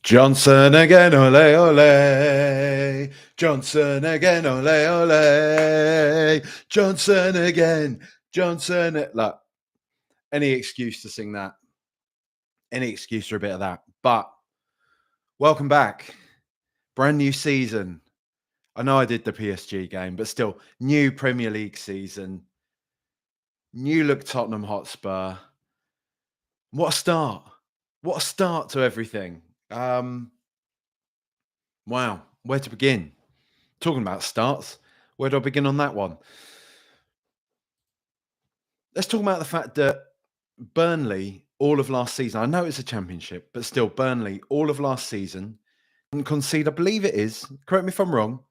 Johnson again, ole ole. Johnson again, ole ole. Johnson again. Johnson. Look, any excuse to sing that. Any excuse for a bit of that. But welcome back. Brand new season. I know I did the PSG game, but still, new Premier League season. New look Tottenham Hotspur. What a start. What a start to everything. Wow, where to begin? Talking about starts, where do I begin on that one? Let's talk about the fact that Burnley, all of last season, I know it's a championship, but still, Burnley, all of last season, didn't concede, I believe it is, correct me if I'm wrong,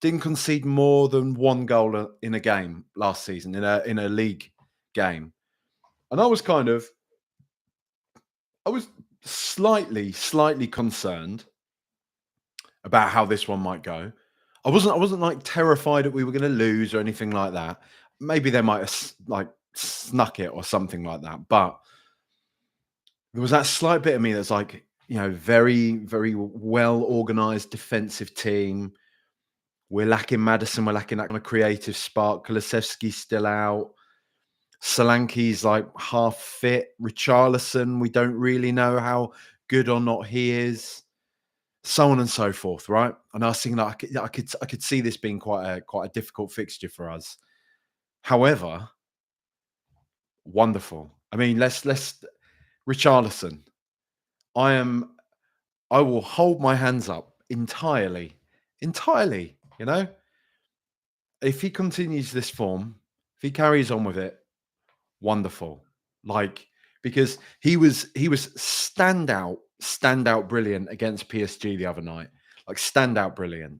didn't concede more than one goal in a game last season, in a league game. And I was slightly concerned about how this one might go. I wasn't like terrified that we were going to lose or anything like that. Maybe they might have like snuck it or something like that. But there was that slight bit of me that's like, very, very well organized defensive team. We're lacking Maddison. We're lacking that kind of creative spark. Kulusevski's still out. Solanke's like half fit. Richarlison, we don't really know how good or not he is. So on and so forth, right? And I was thinking like I could see this being quite a difficult fixture for us. However, wonderful. I mean, let's Richarlison. I will hold my hands up entirely. If he continues this form, if he carries on with it, wonderful. Like, because he was standout brilliant against PSG the other night. Like standout brilliant.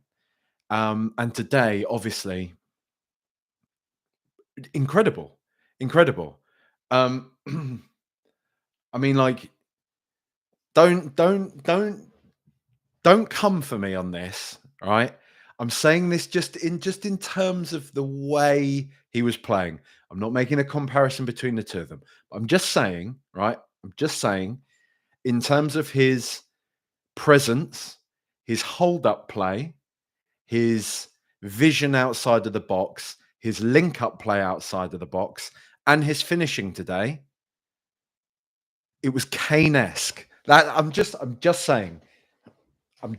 And today, obviously, incredible. I mean, like, don't come for me on this, right? I'm saying this just in terms of the way he was playing. I'm not making a comparison between the two of them. I'm just saying, right? I'm just saying, in terms of his presence, his hold-up play, his vision outside of the box, his link-up play outside of the box, and his finishing today, it was Kane-esque. I'm just saying. I'm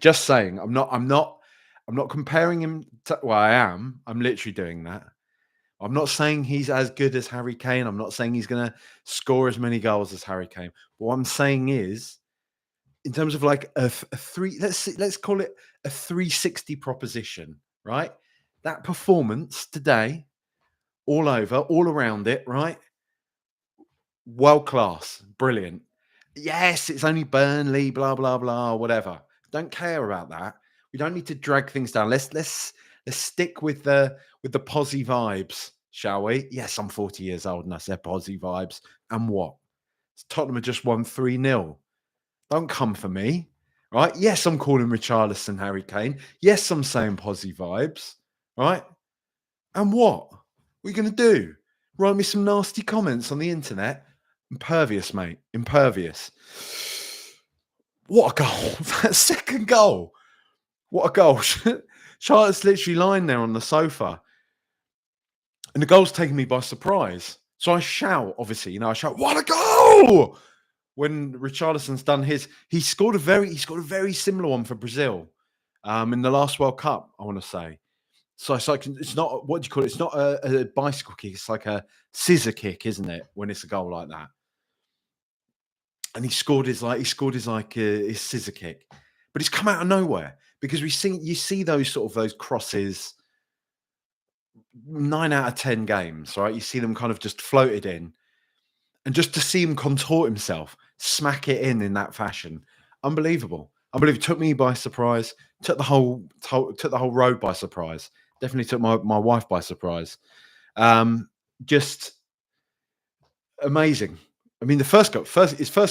not comparing him to, well, I am. I'm literally doing that. I'm not saying he's as good as Harry Kane. I'm not saying he's going to score as many goals as Harry Kane. But what I'm saying is, in terms of like a three, let's call it a 360 proposition, right? That performance today, all around it, right? World class, brilliant. Yes, it's only Burnley, blah blah blah, whatever. Don't care about that. We don't need to drag things down. Let's stick with the posy vibes, shall we? Yes, I'm 40 years old and I said posy vibes. And what? Tottenham have just won 3-0. Don't come for me, right? Yes, I'm calling Richarlison Harry Kane. Yes, I'm saying posy vibes, right? And what? What are you going to do? Write me some nasty comments on the internet? Impervious, mate. Impervious. What a goal. That second goal. What a goal. Charlotte's literally lying there on the sofa. And the goal's taken me by surprise. So I shout, obviously, what a goal! When Richarlison's done his, he scored a very similar one for Brazil in the last World Cup, I want to say. So it's like, it's not, what do you call it? It's not a bicycle kick. It's like a scissor kick, isn't it? When it's a goal like that. And he scored his scissor kick, but it's come out of nowhere because you see those crosses 9 out of 10 games, right? You see them kind of just floated in, and just to see him contort himself, smack it in that fashion, unbelievable. It took me by surprise, took the whole road by surprise. Definitely took my wife by surprise. Just amazing. I mean, his first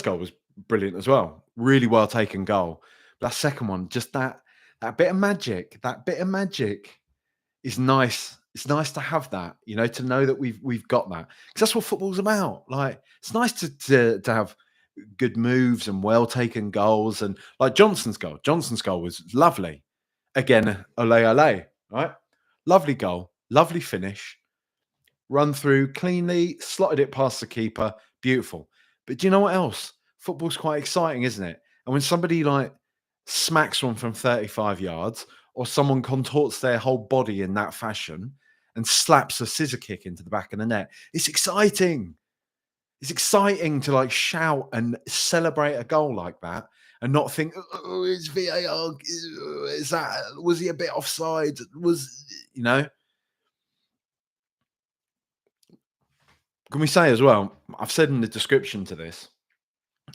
goal was brilliant as well. Really well taken goal. That second one, just that bit of magic. That bit of magic is nice. It's nice to have that, to know that we've got that, because that's what football's about. Like, it's nice to have. good moves and well taken goals. And like Johnson's goal was lovely. Again, ole ole, right? Lovely goal, lovely finish, run through cleanly, slotted it past the keeper, beautiful. But do you know what else? Football's quite exciting, isn't it? And when somebody like smacks one from 35 yards, or someone contorts their whole body in that fashion and slaps a scissor kick into the back of the net, it's exciting. It's exciting to like shout and celebrate a goal like that and not think, oh, it's VAR. Is that, was he a bit offside? Was, you know, can we say as well, I've said in the description to this,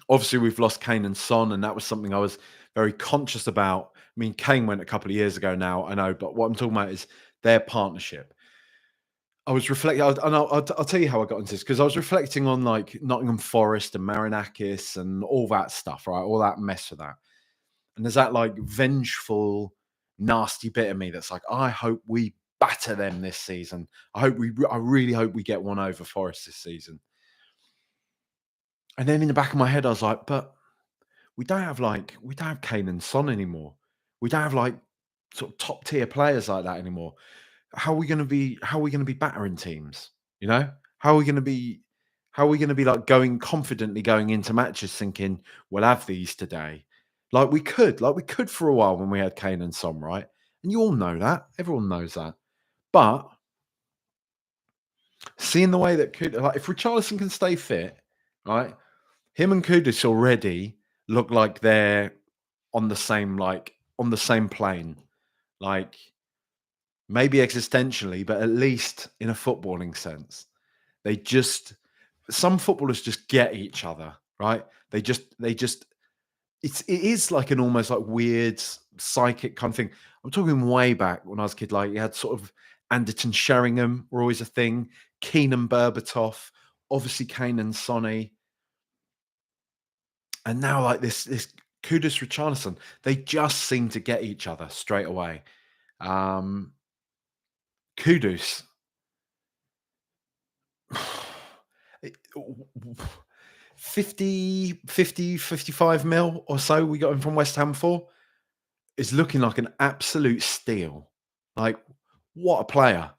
obviously we've lost Kane and Son, and that was something I was very conscious about. I mean, Kane went a couple of years ago now, I know, but what I'm talking about is their partnership. I was reflecting, and I'll tell you how I got into this because I was reflecting on like Nottingham Forest and Marinakis and all that stuff, right? All that mess with that. And there's that like vengeful, nasty bit of me that's like, I hope we batter them this season. I really hope we get one over Forest this season. And then in the back of my head, I was like, but we don't have Kane and Son anymore. We don't have like sort of top tier players like that anymore. How are we gonna be battering teams? You know? How are we gonna be how are we gonna be like going confidently going into matches thinking we'll have these today? Like we could for a while when we had Kane and Son, right? And you all know that. Everyone knows that. But seeing the way that like if Richarlison can stay fit, right? Him and Kudus already look like they're on the same plane. Like maybe existentially, but at least in a footballing sense. They just some footballers just get each other, right? They just it is like an almost like weird psychic kind of thing. I'm talking way back when I was a kid, like you had sort of Anderton Sheringham were always a thing, Keenan Berbatov, obviously Kane and Sonny, and now like this Kudus Richarlison, they just seem to get each other straight away. Um Kudus, it- 55 mil or so we got him from West Ham for, is looking like an absolute steal. Like, what a player.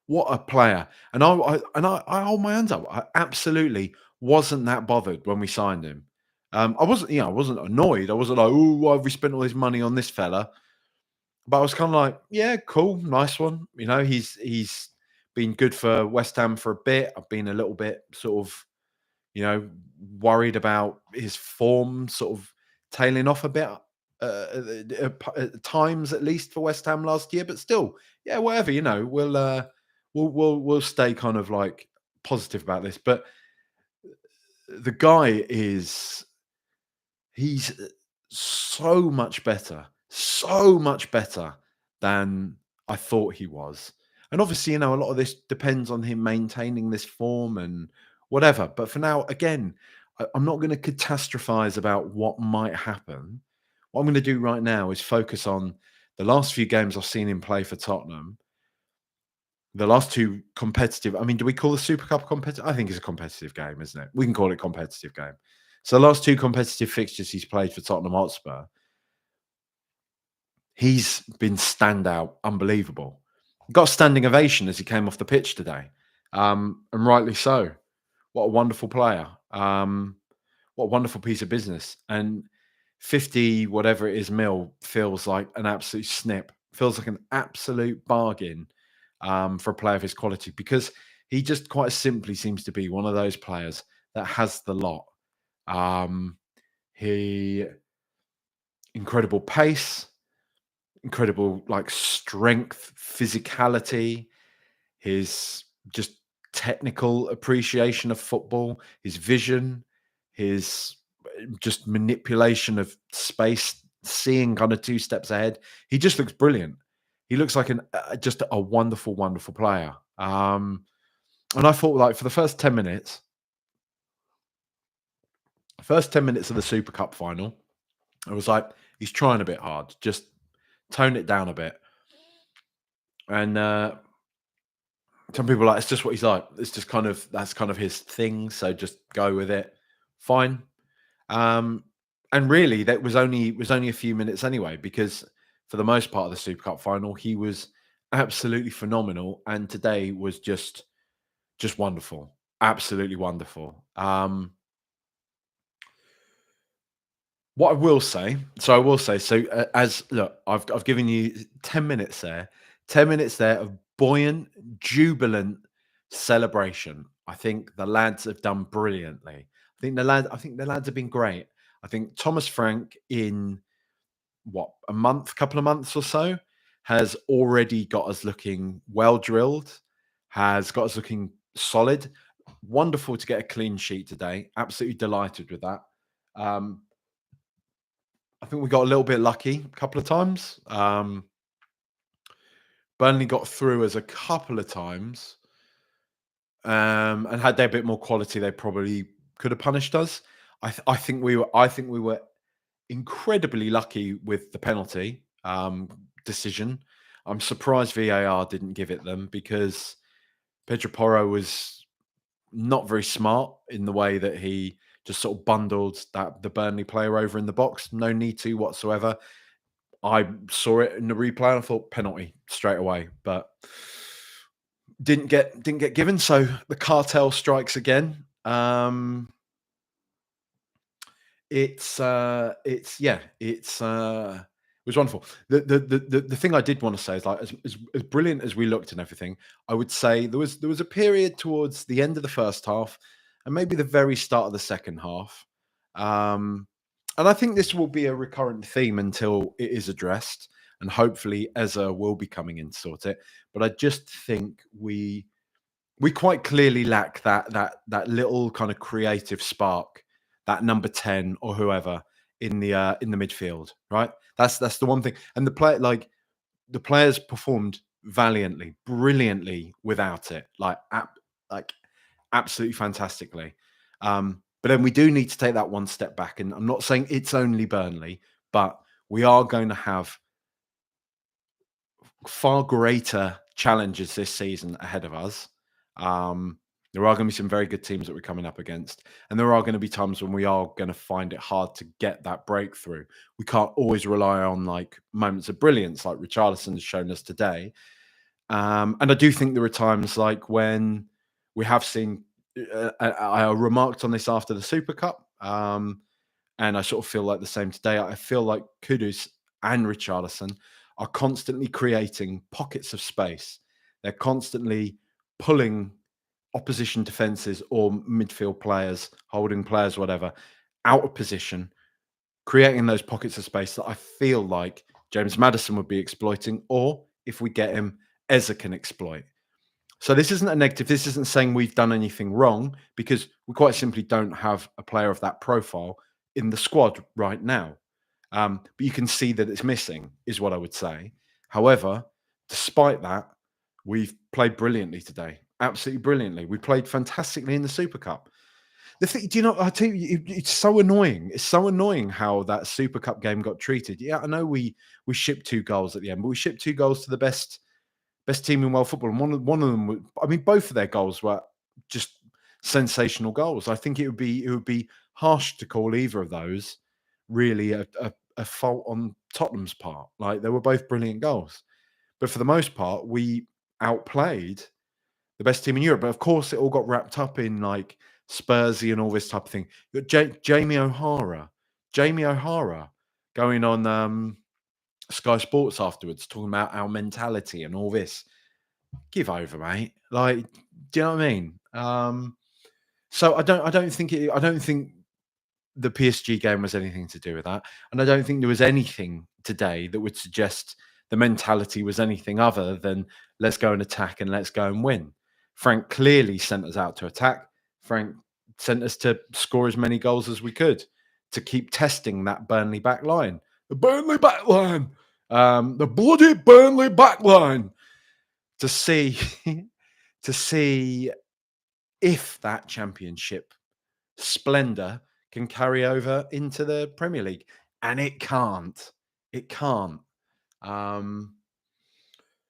What a player. And I hold my hands up. I absolutely wasn't that bothered when we signed him. I wasn't, I wasn't annoyed. I wasn't like, oh, why have we spent all this money on this fella? But I was kind of like, yeah, cool, nice one. You know, he's been good for West Ham for a bit. I've been a little bit sort of, worried about his form sort of tailing off a bit at times, at least for West Ham last year. But still, yeah, whatever. We'll stay kind of like positive about this. But the guy is he's so much better than I thought he was. And obviously, a lot of this depends on him maintaining this form and whatever. But for now, again, I'm not going to catastrophize about what might happen. What I'm going to do right now is focus on the last few games I've seen him play for Tottenham. The last two competitive. I mean, do we call the Super Cup competitive? I think it's a competitive game, isn't it? We can call it competitive game. So the last two competitive fixtures he's played for Tottenham Hotspur, he's been standout, unbelievable. Got a standing ovation as he came off the pitch today, and rightly so. What a wonderful player! What a wonderful piece of business. And 50 whatever it is mil feels like an absolute snip. Feels like an absolute bargain for a player of his quality because he just quite simply seems to be one of those players that has the lot. Um, he incredible pace, incredible like strength, physicality, his just technical appreciation of football, his vision, his just manipulation of space, seeing kind of two steps ahead. He just looks brilliant. He looks like just a wonderful, wonderful player. And I thought like for the first 10 minutes of the Super Cup final, I was like, he's trying a bit hard. Just tone it down a bit. And some people are like, it's just what he's like. It's just kind of that's kind of his thing. So just go with it. Fine. Um, and really, that was only a few minutes anyway, because for the most part of the Super Cup final, he was absolutely phenomenal, and today was just wonderful, absolutely wonderful. What I will say, so I will say, so as look, I've given you 10 minutes there, 10 minutes there of buoyant, jubilant celebration. I think the lads have done brilliantly. I think the lads have been great. I think Thomas Frank, in what, a month, couple of months or so, has already got us looking well drilled, has got us looking solid. Wonderful to get a clean sheet today. Absolutely delighted with that. Um, I think we got a little bit lucky a couple of times. Burnley got through us a couple of times, and had they a bit more quality, they probably could have punished us. I think we were incredibly lucky with the penalty decision. I'm surprised VAR didn't give it them, because Pedro Porro was not very smart in the way that he just sort of bundled the Burnley player over in the box. No need to whatsoever. I saw it in the replay and I thought penalty straight away, but didn't get given. So the cartel strikes again. It was wonderful. The thing I did want to say is, like, as brilliant as we looked and everything, I would say there was a period towards the end of the first half and maybe the very start of the second half. Um, and I think this will be a recurrent theme until it is addressed, and hopefully Ezra will be coming in to sort it. But I just think we quite clearly lack that little kind of creative spark, that number 10 or whoever in the midfield, right? That's the one thing. And the players performed valiantly, brilliantly without it, like absolutely fantastically. But then we do need to take that one step back. And I'm not saying it's only Burnley, but we are going to have far greater challenges this season ahead of us. Um, there are going to be some very good teams that we're coming up against, and there are going to be times when we are going to find it hard to get that breakthrough. We can't always rely on like moments of brilliance, like Richarlison has shown us today. And I do think there are times like when we have seen. I remarked on this after the Super Cup, and I sort of feel like the same today. I feel like Kudus and Richarlison are constantly creating pockets of space. They're constantly pulling opposition defenses or midfield players, holding players, whatever, out of position, creating those pockets of space that I feel like James Maddison would be exploiting, or if we get him, Eza can exploit. So this isn't a negative. This isn't saying we've done anything wrong, because we quite simply don't have a player of that profile in the squad right now. But you can see that it's missing, is what I would say. However, despite that, we've played brilliantly today. Absolutely brilliantly. We played fantastically in the Super Cup. The thing, do you know? I tell you, it's so annoying. It's so annoying how that Super Cup game got treated. Yeah, I know we shipped 2 goals at the end, but we shipped 2 goals to the best team in world football, and one of them. I mean, both of their goals were just sensational goals. I think it would be harsh to call either of those really a fault on Tottenham's part. Like, they were both brilliant goals, but for the most part, we outplayed the best team in Europe. But of course, it all got wrapped up in like Spursy and all this type of thing. You got Jamie O'Hara going on Sky Sports afterwards, talking about our mentality and all this. Give over, mate. Like, do you know what I mean? So I don't think the PSG game was anything to do with that, and I don't think there was anything today that would suggest the mentality was anything other than let's go and attack and let's go and win. Frank clearly sent us out to attack. Frank sent us to score as many goals as we could, to keep testing that Burnley back line. The Burnley back line. The bloody Burnley back line. To see to see if that championship splendor can carry over into the Premier League. And it can't. It can't. Um,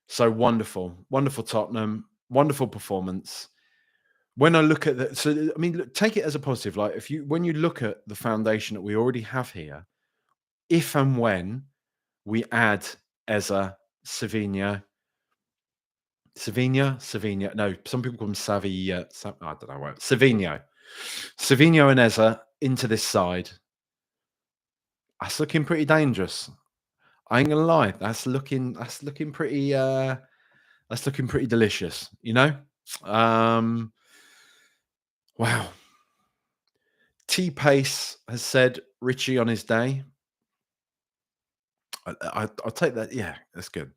so wonderful, wonderful Tottenham, wonderful performance. when I look at the, so I mean, look, take it as a positive. Like if you, when you look at the foundation that we already have here, if and when we add Eza, Savinho, Savinho. No, some people call him Savi. I don't know what. Savinho and Eza into this side. That's looking pretty dangerous. I ain't gonna lie. That's looking pretty. That's looking pretty delicious. You know. Um, wow. T Pace has said Richie on his day. I'll take that. Yeah, that's good.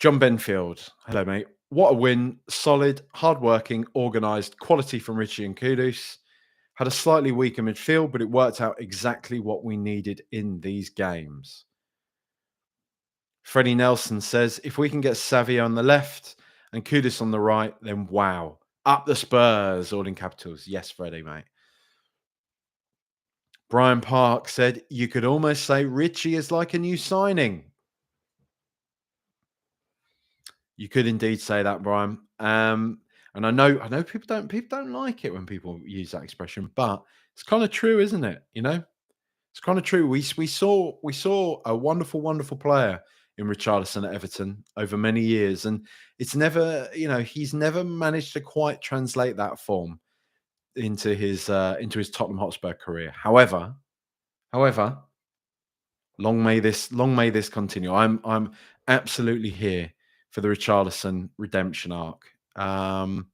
John Benfield. Hello, mate. What a win. Solid, hardworking, organised, quality from Richie and Kudus. Had a slightly weaker midfield, but it worked out exactly what we needed in these games. Freddie Nelson says, if we can get Savio on the left and Kudus on the right, then wow. Up the Spurs, all in capitals. Yes, Freddie, mate. Brian Park said, you could almost say Richie is like a new signing. You could indeed say that, Brian. And I know people don't like it when people use that expression, but it's kind of true, isn't it? You know, it's kind of true. We saw a wonderful player in Richarlison at Everton over many years, and it's never, he's never managed to quite translate that form into his Tottenham Hotspur career. However, long may this continue. I'm absolutely here for the Richarlison redemption arc. John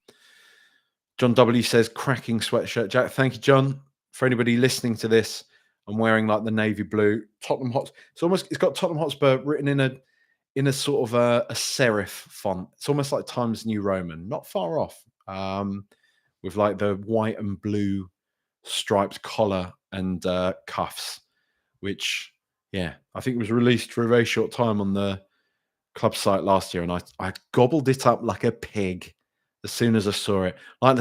W says cracking sweatshirt, Jack. Thank you, John. For anybody listening to this, I'm wearing like the navy blue Tottenham Hotspur. It's got Tottenham Hotspur written in a sort of a serif font. It's almost like Times New Roman, not far off. With like the white and blue striped collar and cuffs, which I think was released for a very short time on the club site last year, and I gobbled it up like a pig as soon as I saw it, like the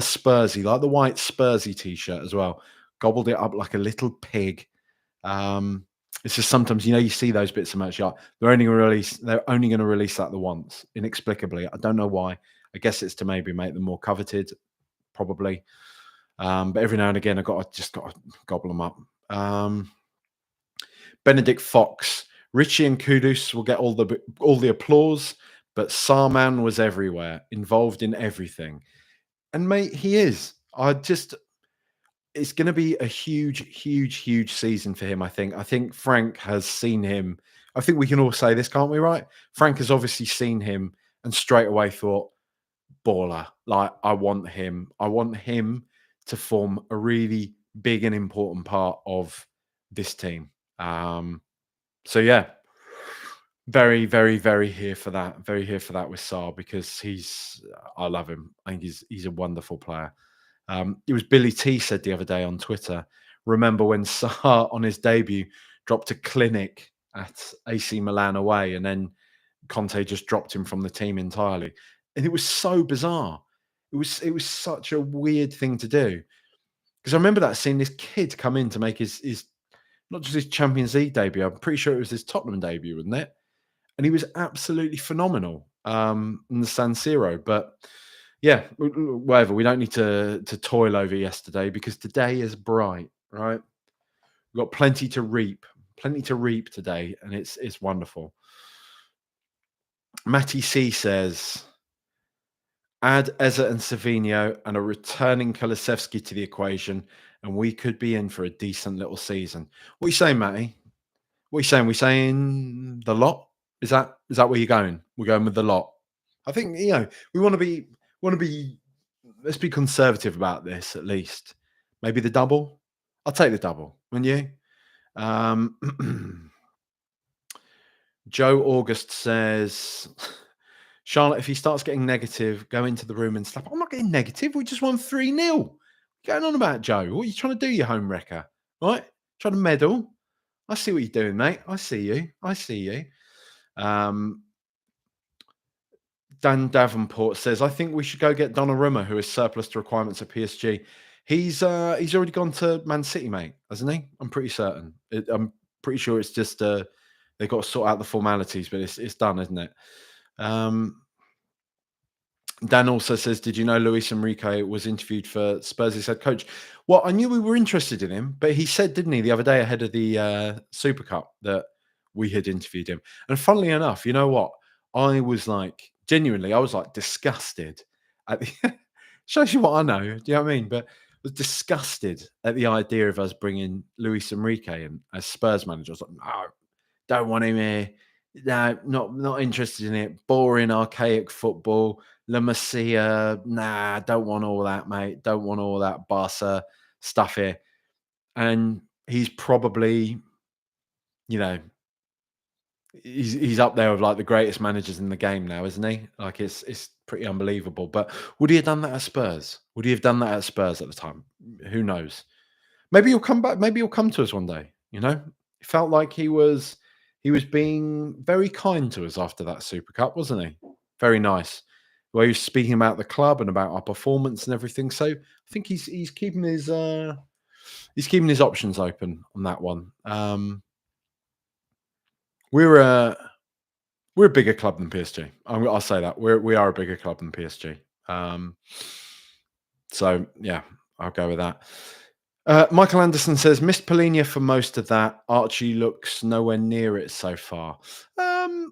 white Spursy t-shirt as well. Gobbled it up like a little pig. It's just sometimes you see those bits of merch. They're only going to release that the once, inexplicably. I don't know why. I guess it's to maybe make them more coveted, probably. But every now and again, I've just got to gobble them up. Benedict Fox, Richie and Kudus will get all the applause, but Sarman was everywhere, involved in everything. And mate, he is. It's going to be a huge season for him, I think. I think Frank has seen him. I think we can all say this, can't we, right? Frank has obviously seen him and straight away thought, baller. Like, I want him. I want him to form a really big and important part of this team. So yeah, very here for that. Very here for that with Sarr, because I love him. I think he's a wonderful player. It was Billy T said the other day on Twitter, remember when Sarr on his debut dropped a clinic at AC Milan away, and then Conte just dropped him from the team entirely. And it was so bizarre. It was such a weird thing to do. Because I remember seeing this kid come in to make his not just his Champions League debut, I'm pretty sure it was his Tottenham debut, wasn't it? And he was absolutely phenomenal in the San Siro. But yeah, whatever. We don't need to toil over yesterday, because today is bright, right? We've got plenty to reap today, and it's wonderful. Matty C says, add Eza and Savinho and a returning Kulusevski to the equation, and we could be in for a decent little season. What are you saying, Matty? What are you saying? We're saying the lot? Is that where you're going? We're going with the lot. I think we want to be. Let's be conservative about this, at least. Maybe the double. I'll take the double. Wouldn't you? Joe August says, Charlotte, if he starts getting negative, go into the room and slap. I'm not getting negative. We just won 3-0. Going on about, Joe? What are you trying to do, you home wrecker? Right? Trying to meddle? I see what you're doing, mate. I see you. Dan Davenport says, I think we should go get Donnarumma, who is surplus to requirements at PSG. He's already gone to Man City, mate, hasn't he? I'm pretty certain. I'm pretty sure it's just they've got to sort out the formalities, but it's done, isn't it? Dan also says, "Did you know Luis Enrique was interviewed for Spurs' head coach?" Well, I knew we were interested in him, but he said, didn't he, the other day ahead of the Super Cup that we had interviewed him. And funnily enough, you know what? I was like, genuinely, I was like disgusted at the. Shows you what I know. Do you know what I mean? But was disgusted at the idea of us bringing Luis Enrique in as Spurs manager. I was like, no, don't want him here. No, not interested in it. Boring, archaic football. La Masia, nah, don't want all that, mate. Don't want all that Barca stuff here. And he's probably, you know, he's up there with like the greatest managers in the game now, isn't he? Like it's pretty unbelievable. But would he have done that at Spurs? Would he have done that at Spurs at the time? Who knows? Maybe he'll come back. Maybe he'll come to us one day. You know, it felt like he was being very kind to us after that Super Cup, wasn't he? Very nice. Where he was speaking about the club and about our performance and everything. So I think he's keeping his options open on that one. We're a we're a bigger club than PSG. I'll say that we are a bigger club than PSG. Um, so yeah, I'll go with that. Michael Anderson says missed Polinia for most of that. Archie looks nowhere near it so far. Um,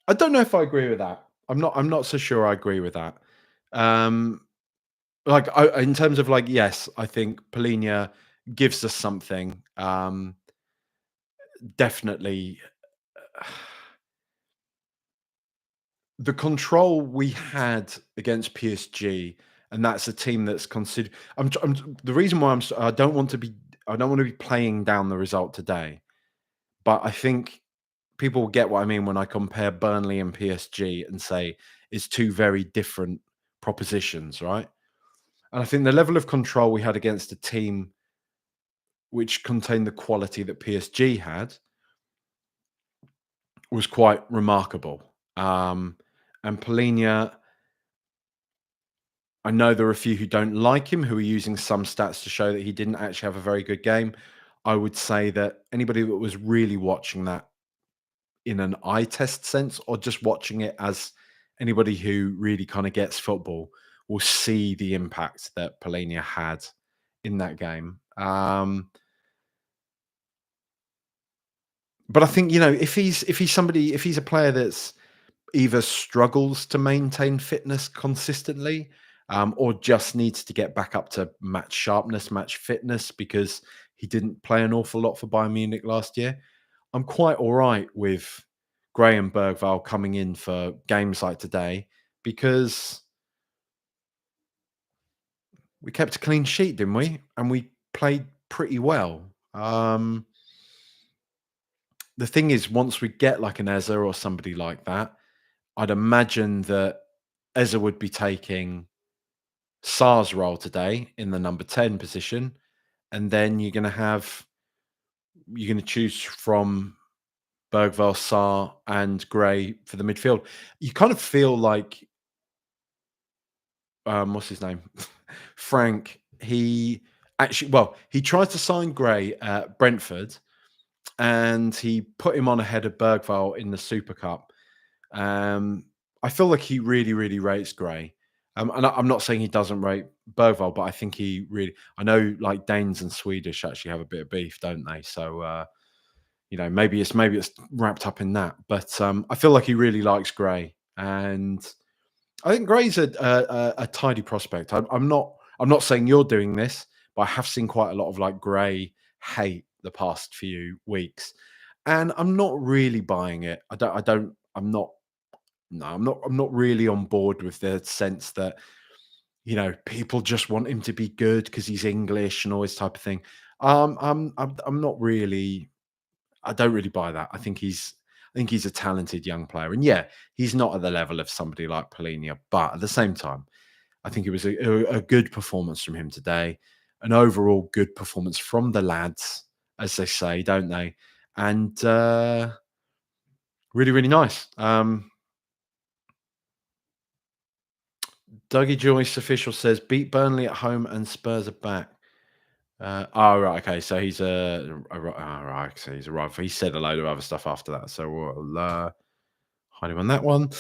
I don't know if I agree with that. I'm not so sure I agree with that. Um, in terms of like, yes, I think Polinia gives us something. Definitely, the control we had against PSG, and that's a team that's considered. The reason why I don't want to be. I don't want to be playing down the result today, but I think people will get what I mean when I compare Burnley and PSG and say it's two very different propositions, right? And I think the level of control we had against a team which contained the quality that PSG had was quite remarkable. And Polinia, I know there are a few who don't like him, who are using some stats to show that he didn't actually have a very good game. I would say that anybody that was really watching that in an eye test sense, or just watching it as anybody who really kind of gets football, will see the impact that Polania had in that game. But I think, if he's a player that's either struggles to maintain fitness consistently, or just needs to get back up to match sharpness, match fitness, because he didn't play an awful lot for Bayern Munich last year. I'm quite all right with Gray and Bergvall coming in for games like today because we kept a clean sheet, didn't we? And we played pretty well. The thing is, once we get like an Eza or somebody like that, I'd imagine that Eza would be taking Sar's role today in the number 10 position. And then you're gonna choose from Bergvall, Sar, and Gray for the midfield. You kind of feel like what's his name? Frank. He tried to sign Gray at Brentford and he put him on ahead of Bergvall in the Super Cup. Um, I feel like he really, really rates Gray. And I'm not saying he doesn't rate Bergvall, but I think he really. I know, like Danes and Swedish actually have a bit of beef, don't they? So maybe it's wrapped up in that. But I feel like he really likes Gray, and I think Gray's a tidy prospect. I'm not saying you're doing this, but I have seen quite a lot of like Gray hate the past few weeks, and I'm not really buying it. I don't. I don't. I'm not. No, I'm not. I'm not really on board with the sense that people just want him to be good because he's English and all this type of thing. I'm not really. I don't really buy that. I think he's a talented young player, and yeah, he's not at the level of somebody like Polinia, but at the same time, I think it was a good performance from him today, an overall good performance from the lads, as they say, don't they? And really, really nice. Dougie Joyce official says beat Burnley at home and Spurs are back. Right, okay. So he's right. So he's arrived. He said a load of other stuff after that. So we'll hide him on that one.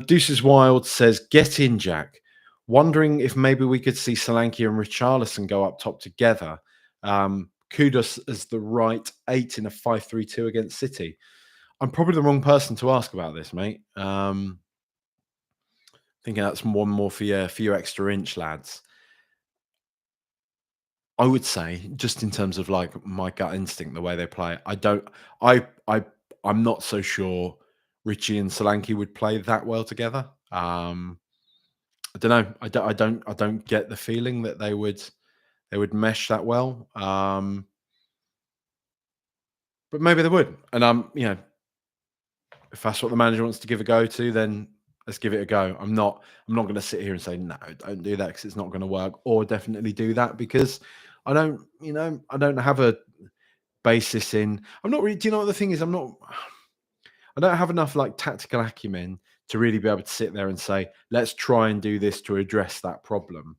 Deuces Wild says, "Get in, Jack. Wondering if maybe we could see Solanke and Richarlison go up top together. Kudus as the right 8 in a 5-3-2 against City." I'm probably the wrong person to ask about this, mate. Thinking that's one more for your extra inch lads. I would say, just in terms of like my gut instinct, the way they play, I don't, I, I'm not so sure Richie and Solanke would play that well together. I don't know. I don't get the feeling that they would mesh that well. But maybe they would. And if that's what the manager wants to give a go to, then let's give it a go. I'm not going to sit here and say no, don't do that because it's not going to work, or definitely do that because I don't have a basis in. I'm not really. Do you know what the thing is? I don't have enough like tactical acumen to really be able to sit there and say, let's try and do this to address that problem.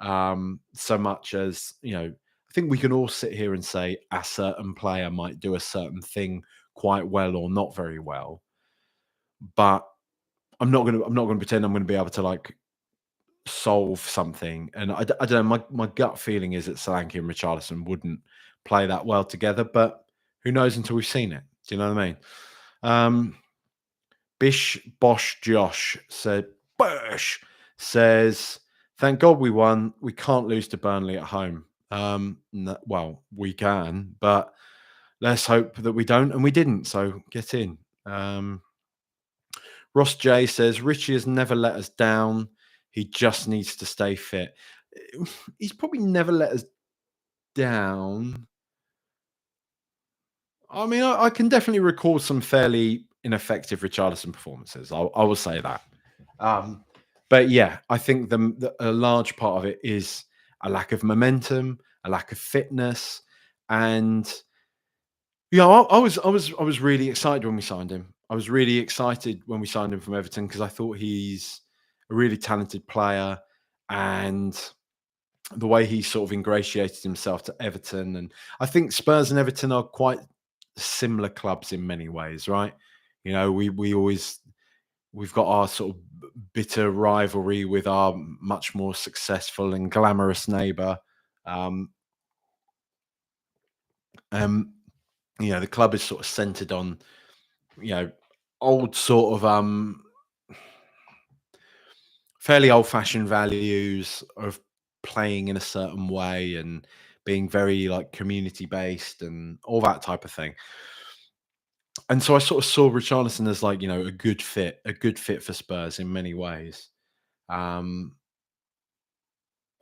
So much as I think we can all sit here and say a certain player might do a certain thing quite well or not very well, but I'm not gonna pretend I'm gonna be able to like solve something. And I don't know. My gut feeling is that Solanke and Richarlison wouldn't play that well together, but who knows until we've seen it? Do you know what I mean? Um, Bish Bosh Josh said, Bosh says, "Thank God we won. We can't lose to Burnley at home." Well, we can, but let's hope that we don't, and we didn't. So get in. Ross J says, "Richie has never let us down. He just needs to stay fit." He's probably never let us down. I mean, I can definitely recall some fairly ineffective Richarlison performances. I will say that. Um, but yeah, I think a large part of it is a lack of momentum, a lack of fitness, and I was really excited when we signed him. I was really excited when we signed him from Everton because I thought he's a really talented player, and the way he sort of ingratiated himself to Everton, and I think Spurs and Everton are quite similar clubs in many ways, right? We've got our sort of bitter rivalry with our much more successful and glamorous neighbour. Um, um, the club is sort of centered on you know old sort of fairly old-fashioned values of playing in a certain way and being very like community based and all that type of thing. And so I sort of saw Richarlison as like a good fit for Spurs in many ways. Um,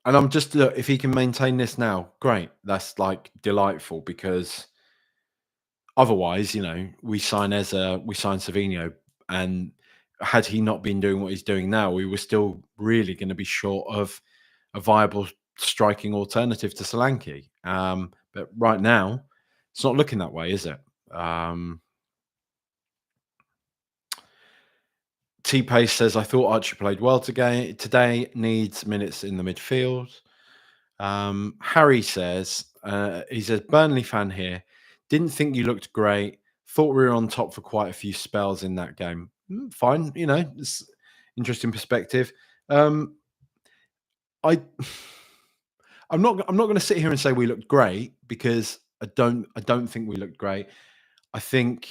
and I'm just look, if he can maintain this now, great. That's like delightful because otherwise, we sign Eza, we sign Savino, and had he not been doing what he's doing now, we were still really going to be short of a viable striking alternative to Solanke. But right now, it's not looking that way, is it? T Pace says, "I thought Archie played well today. Needs minutes in the midfield." Harry says, he's a Burnley fan here. "Didn't think you looked great. Thought we were on top for quite a few spells in that game." Fine, it's interesting perspective. I I'm not going to sit here and say we looked great because I don't think we looked great. I think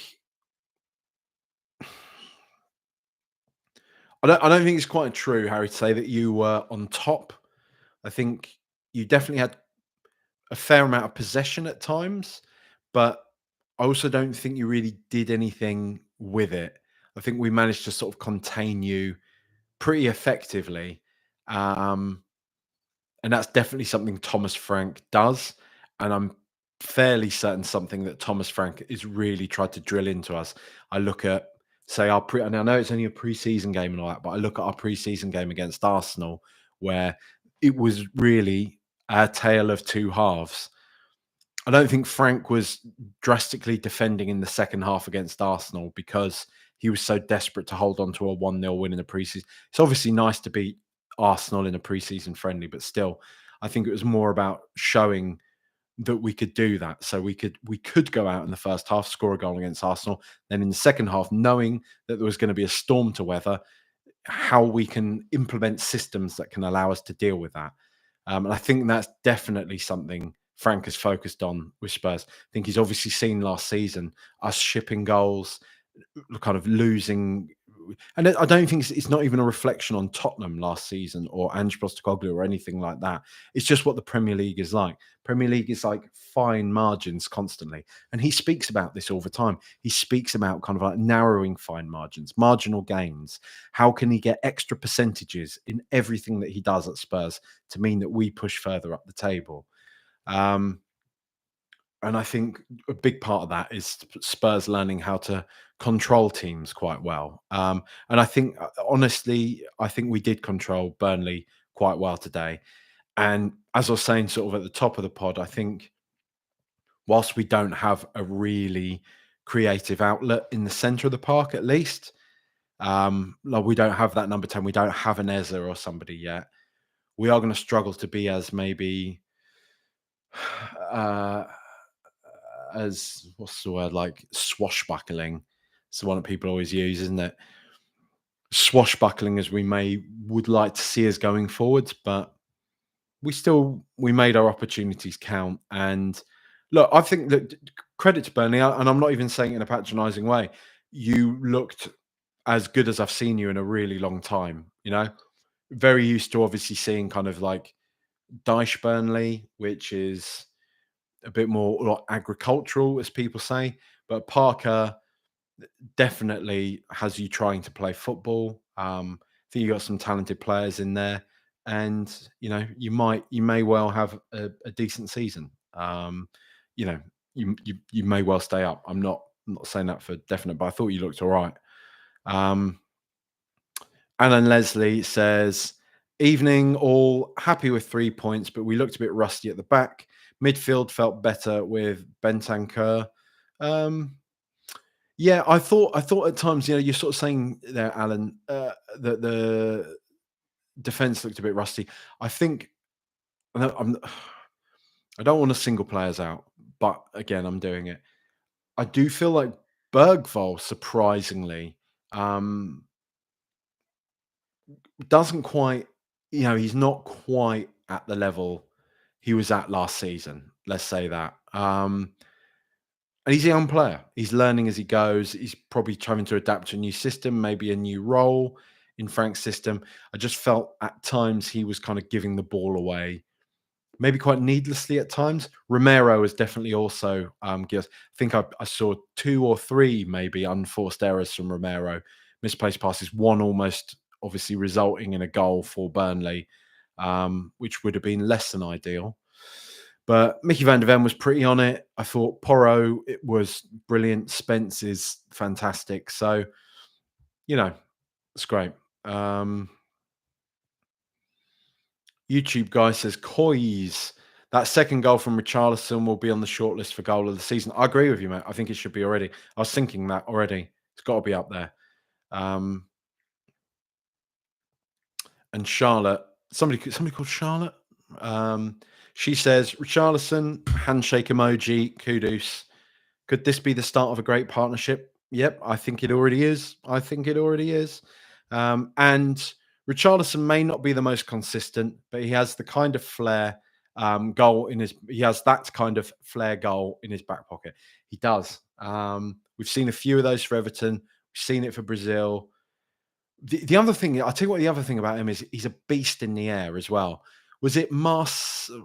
I don't think it's quite true, Harry, to say that you were on top. I think you definitely had a fair amount of possession at times, but I also don't think you really did anything with it. I think we managed to sort of contain you pretty effectively. Um, and that's definitely something Thomas Frank does. And I'm fairly certain something that Thomas Frank is really tried to drill into us. I look at, say, and I know it's only a preseason game and all that, but I look at our preseason game against Arsenal, where it was really a tale of two halves. I don't think Frank was drastically defending in the second half against Arsenal because he was so desperate to hold on to a 1-0 win in the preseason. It's obviously nice to beat Arsenal in a preseason friendly, but still, I think it was more about showing that we could do that. So we could go out in the first half, score a goal against Arsenal, then in the second half, knowing that there was going to be a storm to weather, how we can implement systems that can allow us to deal with that. And I think that's definitely something Frank has focused on with Spurs. I think he's obviously seen last season us shipping goals, kind of losing. And I don't think it's not even a reflection on Tottenham last season or Ange Postecoglou or anything like that. It's just what the Premier League is like. Premier League is like fine margins constantly. And he speaks about this all the time. He speaks about kind of like narrowing fine margins, marginal gains. How can he get extra percentages in everything that he does at Spurs to mean that we push further up the table? Um, and I think a big part of that is Spurs learning how to control teams quite well. And I think, honestly, I think we did control Burnley quite well today. And as I was saying, sort of at the top of the pod, I think whilst we don't have a really creative outlet in the centre of the park, at least, like we don't have that number 10, we don't have an Eze or somebody yet. We are going to struggle to be as maybe uh, as what's the word, like swashbuckling. It's the one that people always use, isn't it? Swashbuckling as we would like to see us going forwards, but we made our opportunities count. And look, I think that credit to Burnley, and I'm not even saying it in a patronising way. You looked as good as I've seen you in a really long time. You know, very used to obviously seeing kind of like Dyche Burnley, which is a bit more like agricultural, as people say. But Parker definitely has you trying to play football. I think you got some talented players in there, and you may well have a decent season. You know, you may well stay up. I'm not saying that for definite, but I thought you looked all right. Um, Alan Leslie says, "Evening, all happy with 3 points, but we looked a bit rusty at the back. Midfield felt better with Bentancur. Um, yeah, I thought at times, you're sort of saying there, Alan, that the defense looked a bit rusty. I think I don't want to single players out, but again, I'm doing it. I do feel like Bergvall, surprisingly, um, doesn't quite, he's not quite at the level he was at last season. Let's say that. And he's a young player. He's learning as he goes. He's probably trying to adapt to a new system, maybe a new role in Frank's system. I just felt at times he was kind of giving the ball away, maybe quite needlessly at times. Romero is definitely also guilty. I think I saw 2 or 3 maybe unforced errors from Romero, misplaced passes, one almost obviously resulting in a goal for Burnley, which would have been less than ideal. But Mickey van der Ven was pretty on it. I thought Porro, it was brilliant. Spence is fantastic. So, it's great. YouTube guy says, Coys, that second goal from Richarlison will be on the shortlist for goal of the season. I agree with you, mate. I think it should be already. I was thinking that already. It's got to be up there. And Charlotte, somebody called Charlotte. She says, Richarlison, handshake emoji, Kudus. Could this be the start of a great partnership? Yep, I think it already is. And Richarlison may not be the most consistent, but he has the kind of flair he has that kind of flair goal in his back pocket. He does. We've seen a few of those for Everton. We've seen it for Brazil. The other thing, I'll tell you what the other thing about him is he's a beast in the air as well. Was it Marseille?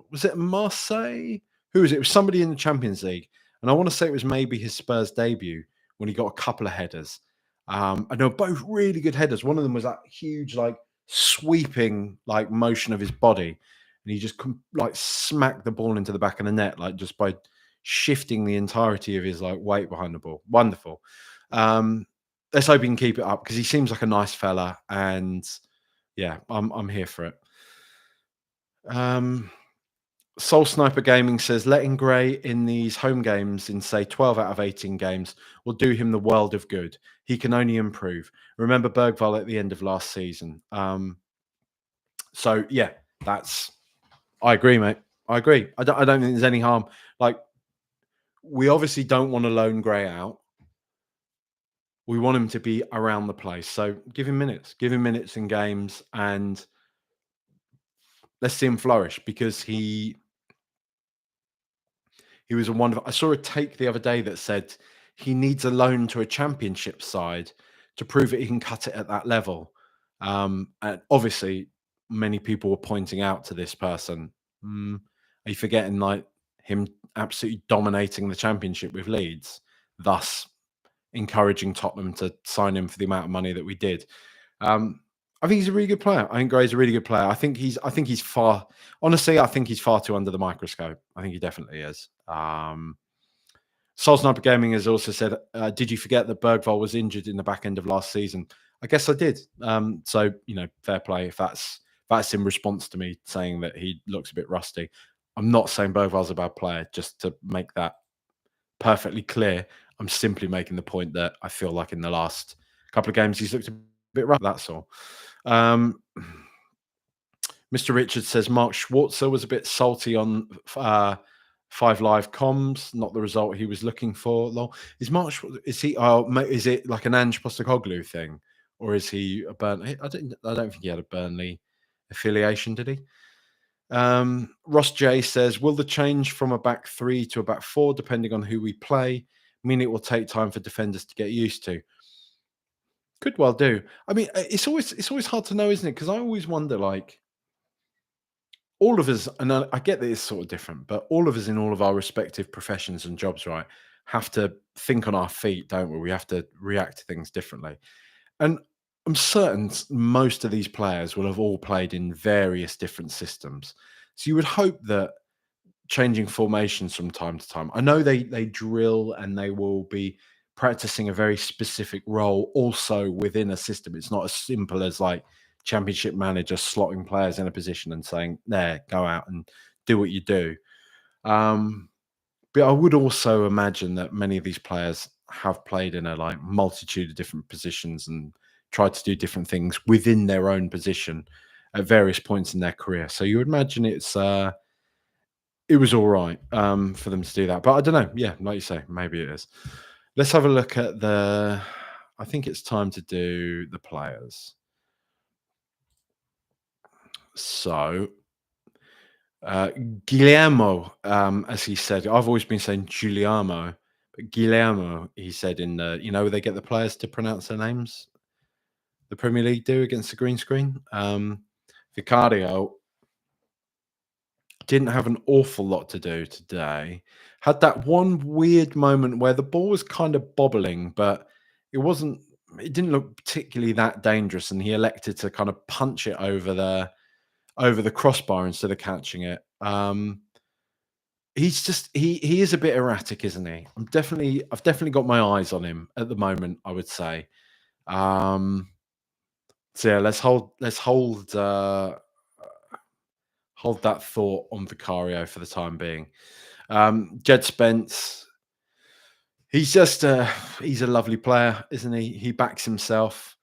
Who was it? It was somebody in the Champions League. And I want to say it was maybe his Spurs debut when he got a couple of headers. And they were both really good headers. One of them was that huge, like sweeping, like motion of his body, and he just like smacked the ball into the back of the net, like just by shifting the entirety of his like weight behind the ball. Wonderful. Let's hope he can keep it up because he seems like a nice fella, and yeah, I'm here for it. Soul Sniper Gaming says letting Gray in these home games in say 12 out of 18 games will do him the world of good. He can only improve. Remember Bergvall at the end of last season. So yeah, I agree, mate. I agree. I don't think there's any harm Like, we obviously don't want to loan Gray out. We want him to be around the place. So give him minutes. Give him minutes in games, and let's see him flourish, because he was a wonderful. I saw a take the other day that said he needs a loan to a championship side to prove that he can cut it at that level. And obviously, many people were pointing out to this person, are you forgetting like him absolutely dominating the championship with Leeds, thus encouraging Tottenham to sign him for the amount of money that we did? Um, I think he's a really good player. I think Gray's a really good player. I think he's far. Honestly, I think he's far too under the microscope. I think he definitely is. Soul Sniper Gaming has also said, "Did you forget that Bergvall was injured in the back end of last season?" I guess I did. So fair play if that's in response to me saying that he looks a bit rusty. I'm not saying Bergvall's a bad player. Just to make that perfectly clear, I'm simply making the point that I feel like in the last couple of games he's looked a bit rough. That's all. Mr. Richard says Mark Schwarzer was a bit salty on Five Live comms, not the result he was looking for. Lol. Is Mark? Is he? Is it like an Ange Postecoglou thing, or is he a Burnley? I don't think he had a Burnley affiliation, did he? Ross J says, will the change from a back three to a back four, depending on who we play, mean it will take time for defenders to get used to? Could well do. I mean, it's always hard to know, isn't it? Because I always wonder, like, all of us, and I get that it's sort of different, but all of us in all of our respective professions and jobs, right, have to think on our feet, don't we? We have to react to things differently. And I'm certain most of these players will have all played in various different systems. So you would hope that changing formations from time to time. I know they drill and they will be practicing a very specific role also within a system. It's not as simple as like championship manager slotting players in a position and saying, there, go out and do what you do. But I would also imagine that many of these players have played in a like multitude of different positions and tried to do different things within their own position at various points in their career. So you would imagine it was all right for them to do that. But I don't know. Yeah, like you say, maybe it is. Let's have a look at I think it's time to do the players. So, Guillermo, as he said, I've always been saying Giuliano, but Guillermo, he said in they get the players to pronounce their names. The Premier League do against the green screen. Vicario didn't have an awful lot to do today. Had that one weird moment where the ball was kind of bobbling, but it didn't look particularly that dangerous, and he elected to kind of punch it over the crossbar instead of catching it. He's just he is a bit erratic, isn't he? I've definitely got my eyes on him at the moment, I would say. So yeah, hold that thought on Vicario for the time being. Jed Spence, he's a lovely player, isn't he? He backs himself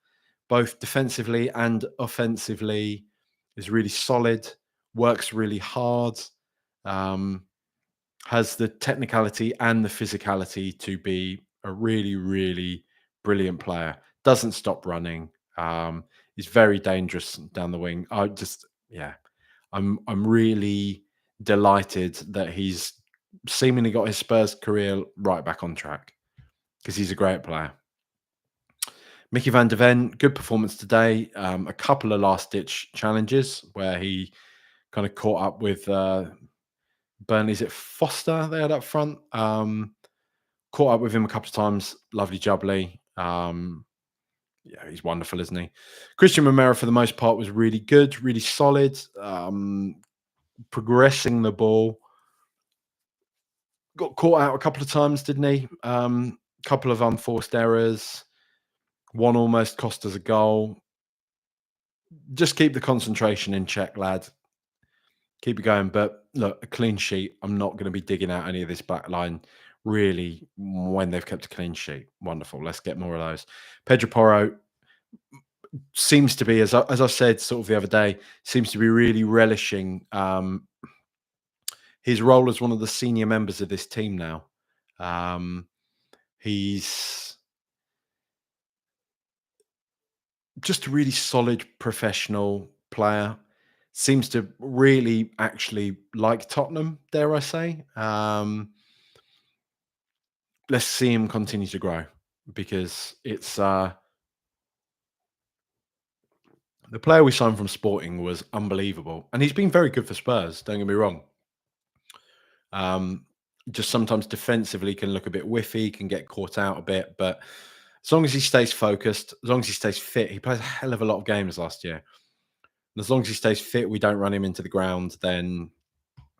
both defensively and offensively. Is really solid, works really hard, has the technicality and the physicality to be a really, really brilliant player. Doesn't stop running. He's very dangerous down the wing. I'm really delighted that he's seemingly got his Spurs career right back on track, because he's a great player. Mickey van der Ven, good performance today. A couple of last-ditch challenges where he kind of caught up with Burnley's at Foster they had up front. Caught up with him a couple of times. Lovely jubbly. Yeah, he's wonderful, isn't he? Christian Romero, for the most part, was really good, really solid, progressing the ball. Got caught out a couple of times, didn't he? Couple of unforced errors. One almost cost us a goal. Just keep the concentration in check, lad. Keep it going. But look, a clean sheet. I'm not going to be digging out any of this back line really when they've kept a clean sheet. Wonderful. Let's get more of those. Pedro Porro seems to be, as I said sort of the other day, seems to be really relishing his role as one of the senior members of this team now. Um, he's just a really solid professional player. Seems to really actually like Tottenham, dare I say. Let's see him continue to grow because it's the player we signed from Sporting was unbelievable, and he's been very good for Spurs. Don't get me wrong. Um, just sometimes defensively can look a bit whiffy, can get caught out a bit, but as long as he stays focused, as long as he stays fit, he plays a hell of a lot of games last year. And as long as he stays fit, we don't run him into the ground, then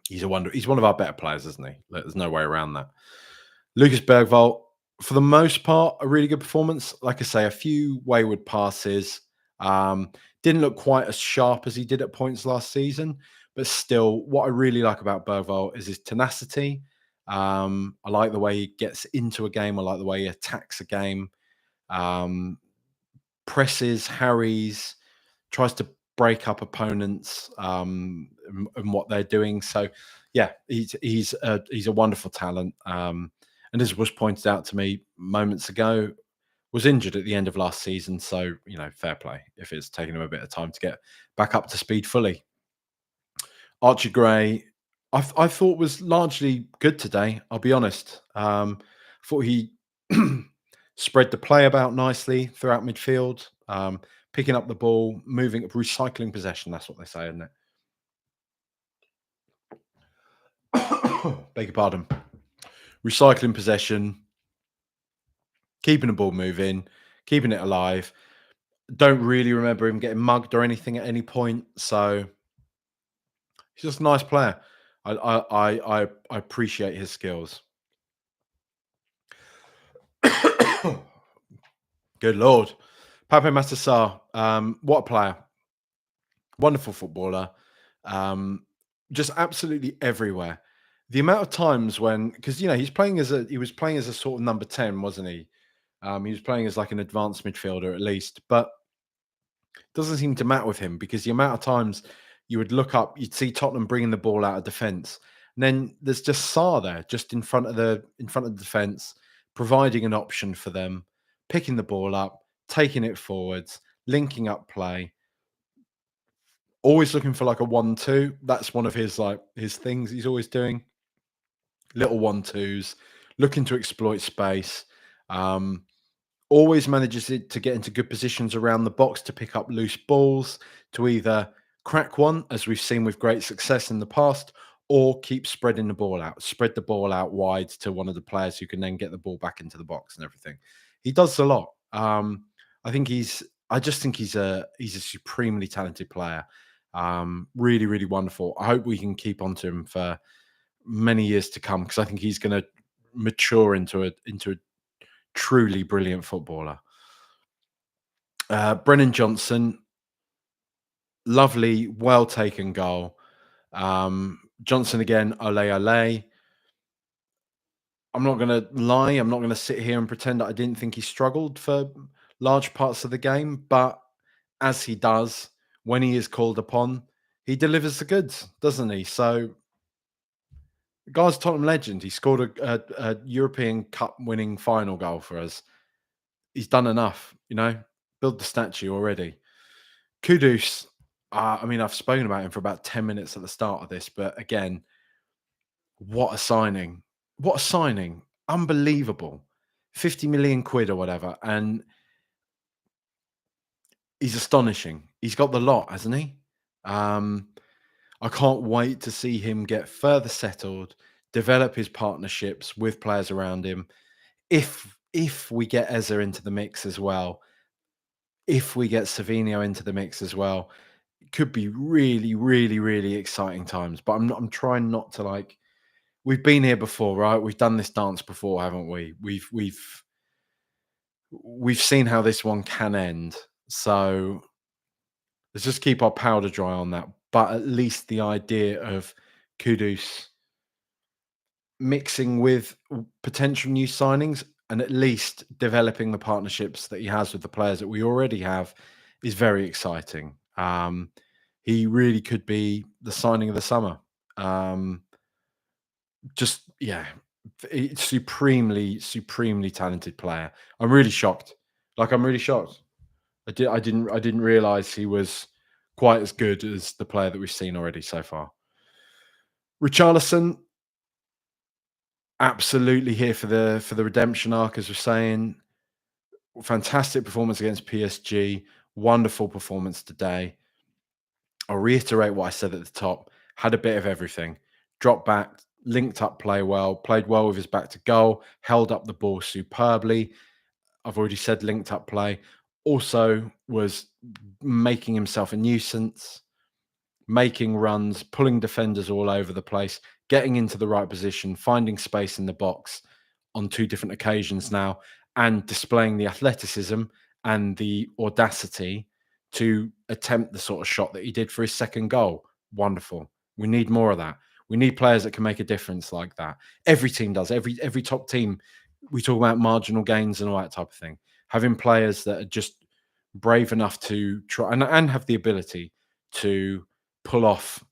he's a wonder. He's one of our better players, isn't he? There's no way around that. Lucas Bergvall, for the most part, a really good performance. Like I say, a few wayward passes. Um, didn't look quite as sharp as he did at points last season, but still, what I really like about Bergvall is his tenacity. I like the way he gets into a game. I like the way he attacks a game. Um, presses, harries, tries to break up opponents and what they're doing. So, yeah, he's a wonderful talent. And as was pointed out to me moments ago, was injured at the end of last season. So, fair play if it's taken him a bit of time to get back up to speed fully. Archie Gray, I thought was largely good today. I'll be honest. I thought he spread the play about nicely throughout midfield, picking up the ball, moving, recycling possession. That's what they say, isn't it? Beg your pardon. Recycling possession, keeping the ball moving, keeping it alive. Don't really remember him getting mugged or anything at any point. So he's just a nice player. I appreciate his skills. Good Lord. Pape Matar, what a player. Wonderful footballer. Just absolutely everywhere. The amount of times when, because he was playing as a sort of number 10, wasn't he? He was playing as like an advanced midfielder at least, but it doesn't seem to matter with him because the amount of times you would look up, you'd see Tottenham bringing the ball out of defence, and then there's just Sarr there, just in front of the defence, providing an option for them, picking the ball up, taking it forwards, linking up play, always looking for like a 1-2. That's one of his things he's always doing. Little 1-2s, looking to exploit space. Um, Always manages it to get into good positions around the box to pick up loose balls, to either crack one, as we've seen with great success in the past, or keep spreading the ball out, spread the ball out wide to one of the players who can then get the ball back into the box and everything. He does a lot. I think I just think he's a supremely talented player. Really, really wonderful. I hope we can keep on to him for many years to come because I think he's going to mature into a truly brilliant footballer. Brennan Johnson, lovely, well taken goal. Johnson again, ole ole. I'm not going to lie. I'm not going to sit here and pretend that I didn't think he struggled for large parts of the game, but as he does, when he is called upon, he delivers the goods, doesn't he? So, the guy's a Tottenham legend. He scored a European Cup winning final goal for us. He's done enough, build the statue already. Kudus, I've spoken about him for about 10 minutes at the start of this, but again, what a signing. What a signing. Unbelievable. 50 million quid or whatever. And he's astonishing. He's got the lot, hasn't he? I can't wait to see him get further settled, develop his partnerships with players around him. If we get Eze into the mix as well, if we get Savinho into the mix as well, it could be really, really, really exciting times. But I'm trying not to we've been here before, right? We've done this dance before, haven't we? We've seen how this one can end. So let's just keep our powder dry on that. But at least the idea of Kudus mixing with potential new signings and at least developing the partnerships that he has with the players that we already have is very exciting. He really could be the signing of the summer. just yeah, supremely talented player. I'm really shocked. Like I'm really shocked. I didn't realize he was quite as good as the player that we've seen already so far. Richarlison, absolutely here for the redemption arc, as we're saying. Fantastic performance against PSG. Wonderful performance today. I'll reiterate what I said at the top. Had a bit of everything. Dropped back, linked up play well, played well with his back to goal, held up the ball superbly. I've already said linked up play. Also was making himself a nuisance, making runs, pulling defenders all over the place, getting into the right position, finding space in the box on two different occasions now, and displaying the athleticism and the audacity to attempt the sort of shot that he did for his second goal. Wonderful. We need more of that. We need players that can make a difference like that. Every team does. Every top team. We talk about marginal gains and all that type of thing. Having players that are just brave enough to try and have the ability to pull off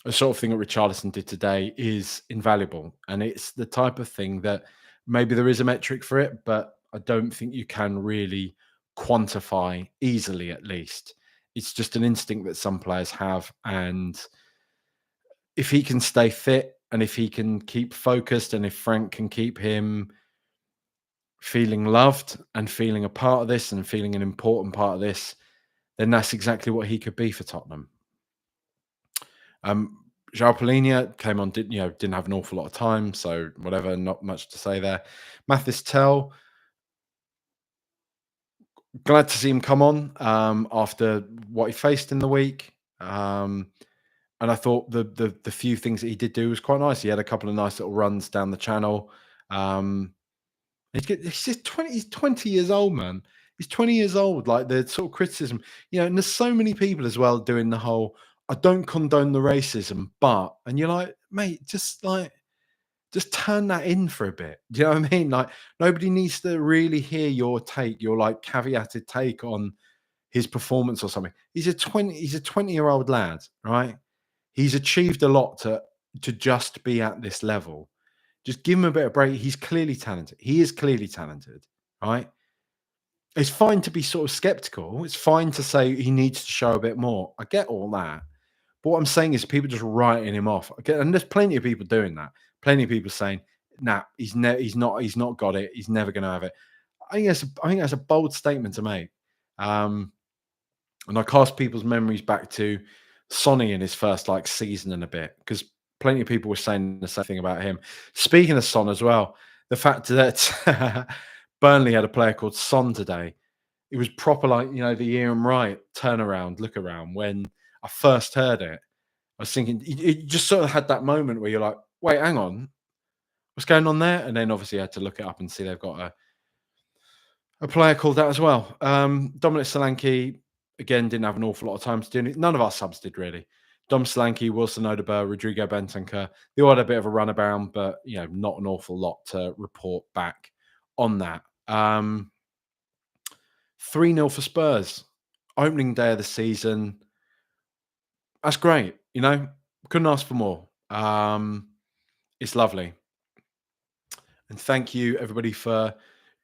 the sort of thing that Richarlison did today is invaluable. And it's the type of thing that maybe there is a metric for it, but I don't think you can really quantify easily, at least. It's just an instinct that some players have. And if he can stay fit and if he can keep focused and if Frank can keep him feeling loved and feeling a part of this and feeling an important part of this, then that's exactly what he could be for Tottenham. João Palhinha came on, didn't have an awful lot of time, so whatever, not much to say there. Mathis Tell, glad to see him come on after what he faced in the week. And I thought the few things that he did do was quite nice. He had a couple of nice little runs down the channel. He's just 20. He's 20 years old, man. He's 20 years old. Like the sort of criticism, and there's so many people as well doing the whole. I don't condone the racism, but and you're like, mate, just turn that in for a bit. Do you know what I mean? Like nobody needs to really hear your take, your like caveated take on his performance or something. He's a 20-year-old lad, right? He's achieved a lot to just be at this level. Just give him a bit of break. He's clearly talented. He is clearly talented, right? It's fine to be sort of skeptical. It's fine to say he needs to show a bit more. I get all that. But what I'm saying is people just writing him off. Okay, and there's plenty of people doing that. Plenty of people saying, nah, he's not got it. He's never gonna have it. I think that's a bold statement to make. And I cast people's memories back to Sonny in his first like season and a bit, because plenty of people were saying the same thing about him. Speaking of Son as well, the fact that Burnley had a player called Son today, it was proper like, the Ian Wright turnaround, look around. When I first heard it, I was thinking, it just sort of had that moment where you're like, wait, hang on, what's going on there? And then obviously I had to look it up and see they've got a player called that as well. Dominic Solanke, again, didn't have an awful lot of time to do it. None of our subs did really. Dom Solanke, Wilson Odegaard, Rodrigo Bentancur, they all had a bit of a runabout, but not an awful lot to report back on that. 3-0 for Spurs. Opening day of the season. That's great. Couldn't ask for more. It's lovely. And thank you, everybody, for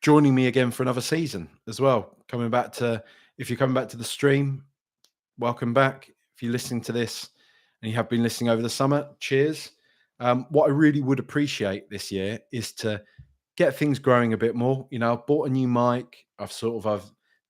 joining me again for another season as well. If you're coming back to the stream, welcome back. If you're listening to this and you have been listening over the summer, cheers. What I really would appreciate this year is to get things growing a bit more. I've bought a new mic. I've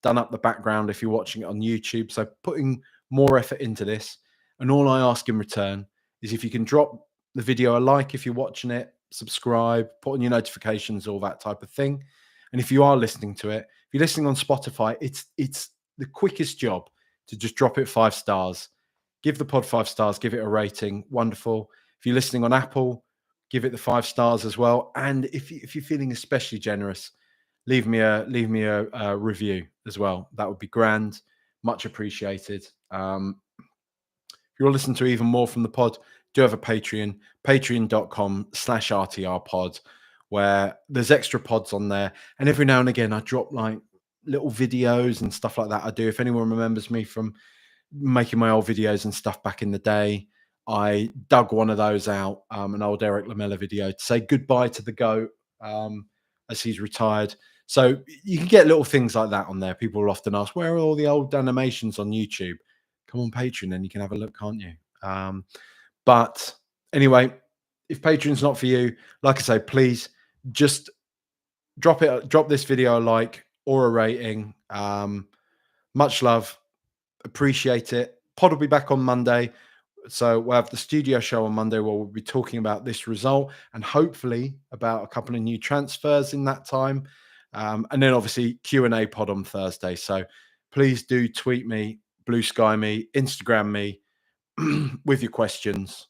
done up the background if you're watching it on YouTube. So putting more effort into this. And all I ask in return is if you can drop the video a like if you're watching it, subscribe, put on your notifications, all that type of thing. And if you are listening to it, if you're listening on Spotify, it's the quickest job to just drop it 5 stars. Give the pod 5 stars, give it a rating. Wonderful. If you're listening on Apple, give it the 5 stars as well. And if you're feeling especially generous, leave me a review as well. That would be grand. Much appreciated. If you want to listen to even more from the pod, do have a Patreon, patreon.com/RTRpod, where there's extra pods on there. And every now and again, I drop like little videos and stuff like that. I do. If anyone remembers me from making my old videos and stuff back in the day, I dug one of those out, an old Eric Lamella video to say goodbye to the GOAT as he's retired. So you can get little things like that on there. People will often ask, where are all the old animations on YouTube? Come on Patreon and you can have a look, can't you? But anyway, if Patreon's not for you, like I say, please just drop this video a like or a rating. Much love. Appreciate it. Pod will be back on Monday. So we'll have the studio show on Monday where we'll be talking about this result and hopefully about a couple of new transfers in that time. And then obviously Q&A pod on Thursday. So please do tweet me, Blue Sky me, Instagram me with your questions.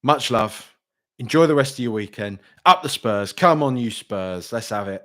Much love. Enjoy the rest of your weekend. Up the Spurs. Come on, you Spurs. Let's have it.